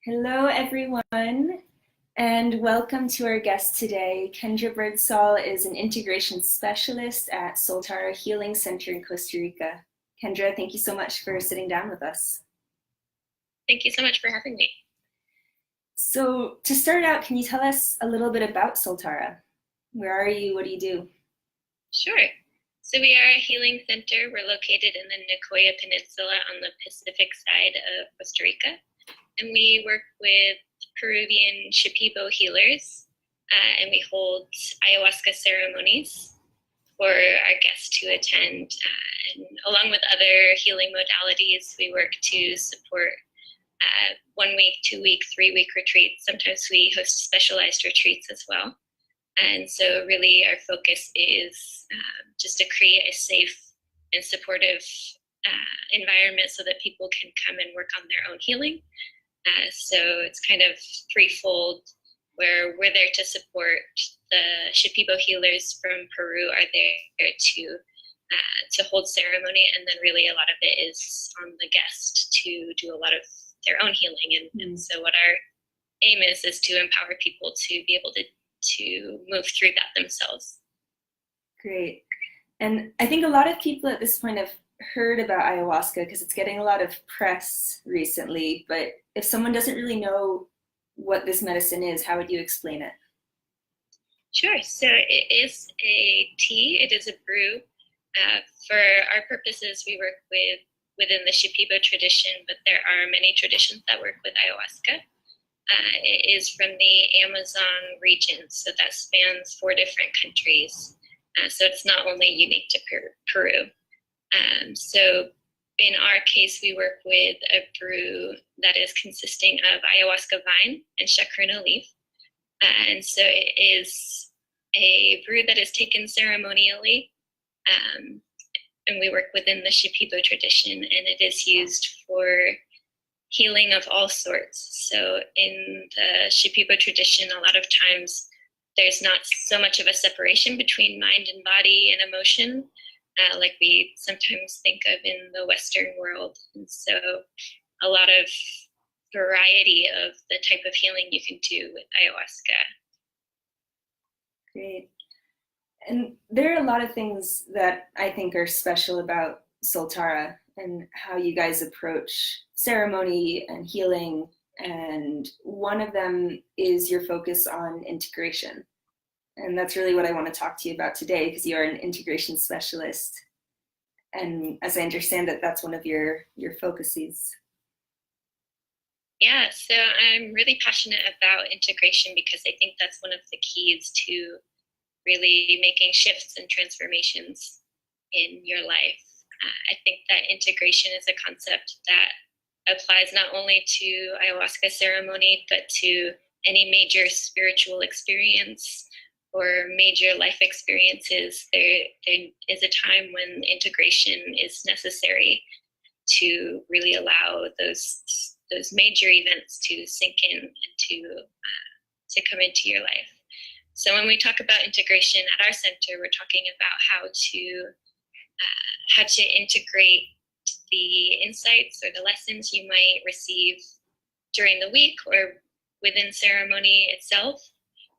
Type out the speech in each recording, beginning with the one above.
Hello, everyone, and welcome to our guest today. Kendra Birdsall is an integration specialist at Soltara Healing Center in Costa Rica. Kendra, thank you so much for sitting down with us. Thank you so much for having me. So, to start out, can you tell us a little bit about Soltara? Where are you? What do you do? Sure. So we are a healing center. We're located in the Nicoya Peninsula on the Pacific side of Costa Rica. And we work with Peruvian Shipibo healers, and we hold Ayahuasca ceremonies for our guests to attend. And along with other healing modalities, we work to support 1 week, 2 week, 3 week retreats. Sometimes we host specialized retreats as well. And so really our focus is just to create a safe and supportive environment so that people can come and work on their own healing. So it's kind of threefold, where we're there to support the Shipibo healers from Peru are there to hold ceremony, and then really a lot of it is on the guest to do a lot of their own healing. And so what our aim is to empower people to be able to move through that themselves. Great. And I think a lot of people at this point have heard about ayahuasca because it's getting a lot of press recently, but if someone doesn't really know what this medicine is, how would you explain it? Sure. So it is a tea. It is a brew. For our purposes, we work within the Shipibo tradition, but there are many traditions that work with ayahuasca. It is from the Amazon region, so that spans 4 different countries. So it's not only unique to Peru. So in our case, we work with a brew that is consisting of ayahuasca vine and chacruna leaf. And so it is a brew that is taken ceremonially. And we work within the Shipibo tradition, and it is used for healing of all sorts. So in the Shipibo tradition, a lot of times there's not so much of a separation between mind and body and emotion, like we sometimes think of in the Western world. And so a lot of variety of the type of healing you can do with ayahuasca. Great. And there are a lot of things that I think are special about Soltara and how you guys approach ceremony and healing. And one of them is your focus on integration. And that's really what I want to talk to you about today, because you are an integration specialist. And as I understand it, that's one of your focuses. Yeah, so I'm really passionate about integration because I think that's one of the keys to really making shifts and transformations in your life. I think that integration is a concept that applies not only to ayahuasca ceremony, but to any major spiritual experience or major life experiences. There is a time when integration is necessary to really allow those major events to sink in and to come into your life. So when we talk about integration at our center, we're talking about how to integrate the insights or the lessons you might receive during the week or within ceremony itself,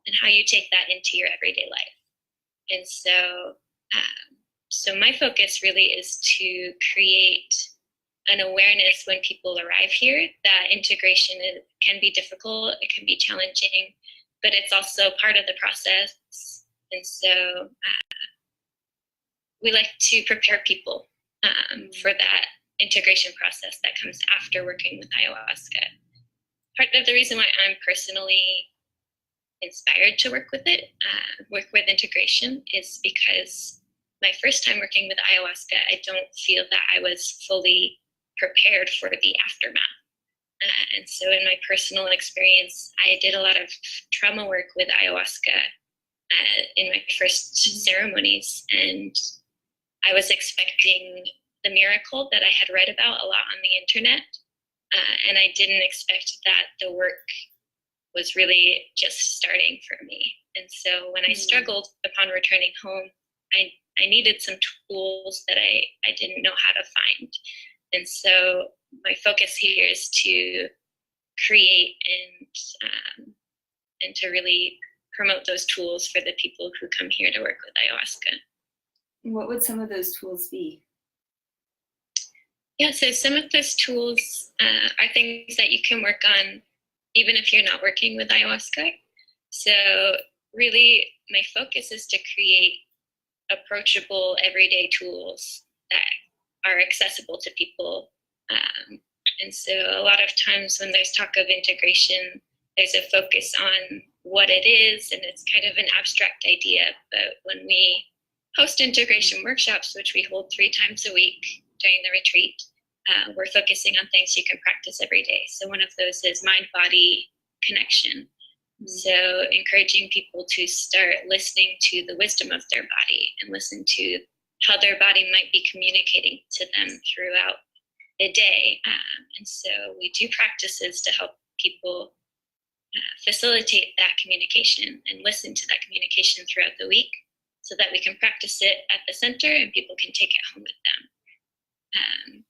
and how you take that into your everyday life. And so my focus really is to create an awareness when people arrive here that integration can be difficult, it can be challenging, but it's also part of the process. And so we like to prepare people for that integration process that comes after working with ayahuasca. Part of the reason why I'm personally inspired to work with integration is because my first time working with ayahuasca, I don't feel that I was fully prepared for the aftermath. And so in my personal experience, I did a lot of trauma work with ayahuasca in my first ceremonies, and I was expecting the miracle that I had read about a lot on the internet, and I didn't expect that the work was really just starting for me. And so when I struggled upon returning home, I needed some tools that I didn't know how to find. And so my focus here is to create and to really promote those tools for the people who come here to work with ayahuasca. What would some of those tools be? Yeah, so some of those tools are things that you can work on even if you're not working with ayahuasca. So really, my focus is to create approachable everyday tools that are accessible to people. And so a lot of times when there's talk of integration, there's a focus on what it is, and it's kind of an abstract idea. But when we host integration workshops, which we hold 3 times a week during the retreat, we're focusing on things you can practice every day. So one of those is mind-body connection. So encouraging people to start listening to the wisdom of their body and listen to how their body might be communicating to them throughout the day. And so we do practices to help people facilitate that communication and listen to that communication throughout the week so that we can practice it at the center and people can take it home with them.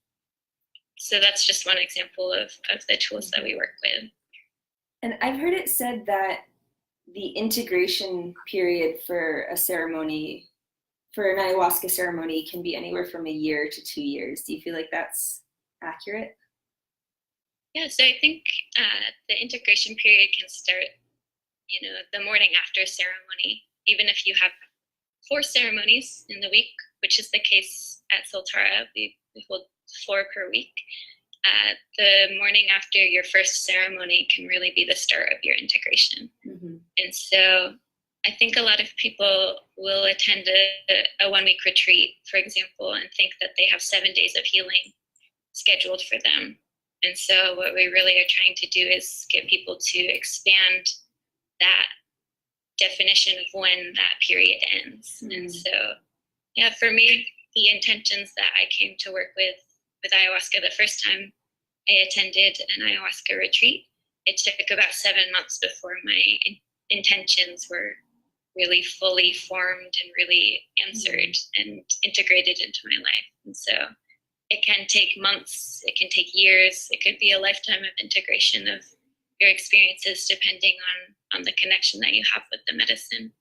So that's just one example of the tools that we work with. And I've heard it said that the integration period for a ceremony, for an ayahuasca ceremony, can be anywhere from a year to 2 years. Do you feel like that's accurate? Yeah, so I think the integration period can start, the morning after ceremony. Even if you have 4 ceremonies in the week, which is the case at Soltara, we hold 4 per week. The morning after your first ceremony can really be the start of your integration. Mm-hmm. And so I think a lot of people will attend a 1-week retreat, for example, and think that they have 7 days of healing scheduled for them. And so what we really are trying to do is get people to expand that definition of when that period ends. Mm-hmm. And so, yeah, for me, the intentions that I came to work with ayahuasca the first time I attended an ayahuasca retreat, it took about 7 months before my intentions were really fully formed and really answered and integrated into my life. And so it can take months, it can take years, it could be a lifetime of integration of your experiences depending on the connection that you have with the medicine.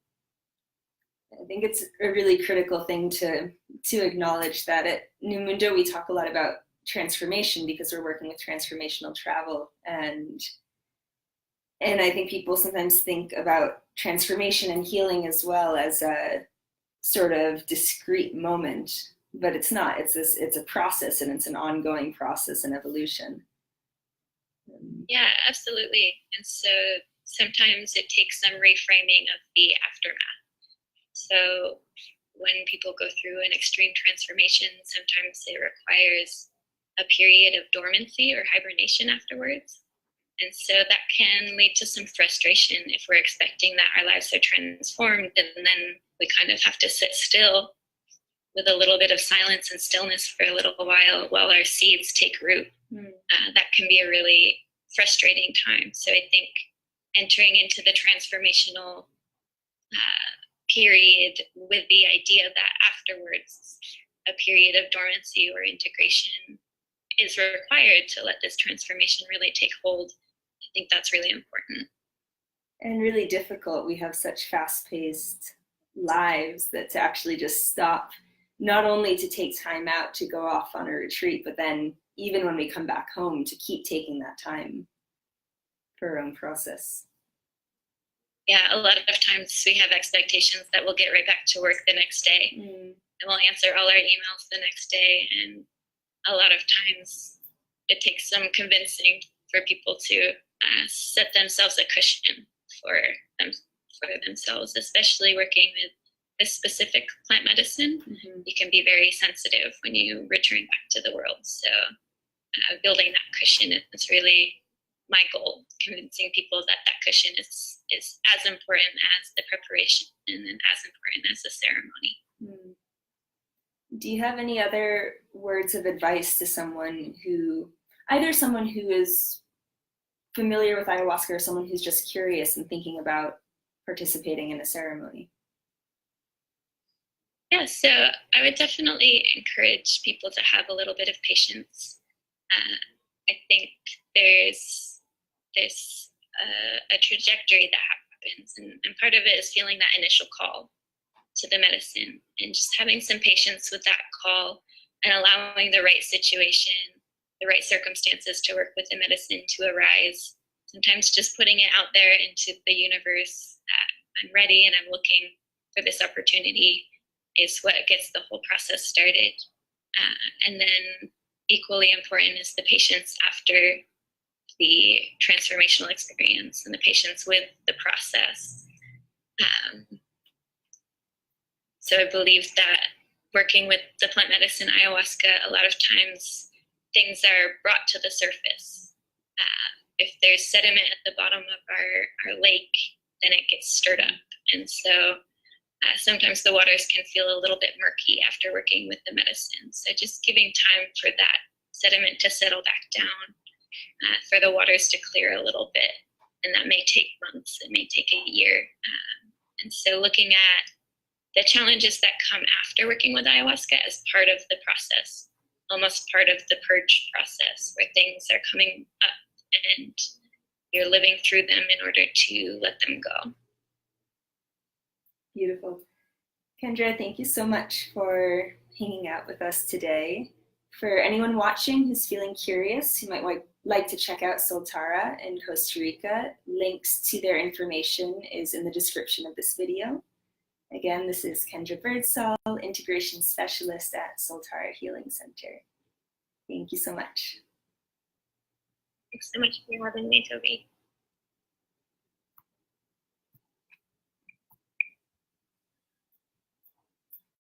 I think it's a really critical thing to acknowledge that at NuMundo we talk a lot about transformation because we're working with transformational travel, and I think people sometimes think about transformation and healing as well as a sort of discrete moment, but it's not. It's a process, and it's an ongoing process and evolution. Yeah, absolutely. And so sometimes it takes some reframing of the aftermath. So when people go through an extreme transformation, sometimes it requires a period of dormancy or hibernation afterwards. And so that can lead to some frustration if we're expecting that our lives are transformed, and then we kind of have to sit still with a little bit of silence and stillness for a little while our seeds take root. That can be a really frustrating time. So I think entering into the transformational period with the idea that afterwards a period of dormancy or integration is required to let this transformation really take hold, I think that's really important. And really difficult. We have such fast-paced lives that to actually just stop, not only to take time out to go off on a retreat, but then even when we come back home to keep taking that time for our own process. Yeah, a lot of times we have expectations that we'll get right back to work the next day and we'll answer all our emails the next day. And a lot of times it takes some convincing for people to set themselves a cushion for themselves, especially working with a specific plant medicine. You can be very sensitive when you return back to the world. So building that cushion is really my goal, convincing people that cushion is as important as the preparation and as important as the ceremony. Do you have any other words of advice to someone who is familiar with ayahuasca or someone who's just curious and thinking about participating in a ceremony? Yeah, so I would definitely encourage people to have a little bit of patience. I think there's there's a trajectory that happens, and part of it is feeling that initial call to the medicine and just having some patience with that call and allowing the right situation, the right circumstances to work with the medicine to arise. Sometimes just putting it out there into the universe that I'm ready and I'm looking for this opportunity is what gets the whole process started. And then equally important is the patience after the transformational experience and the patience with the process. So I believe that working with the plant medicine ayahuasca, a lot of times things are brought to the surface. If there's sediment at the bottom of our lake, then it gets stirred up. And so sometimes the waters can feel a little bit murky after working with the medicine. So just giving time for that sediment to settle back down, for the waters to clear a little bit. And that may take months, it may take a year. And so looking at the challenges that come after working with ayahuasca as part of the process, almost part of the purge process, where things are coming up and you're living through them in order to let them go. Beautiful. Kendra, thank you so much for hanging out with us today. For anyone watching who's feeling curious, who might like to check out Soltara in Costa Rica, links to their information is in the description of this video. Again, this is Kendra Birdsall, Integration Specialist at Soltara Healing Center. Thank you so much. Thanks so much for having me, Toby.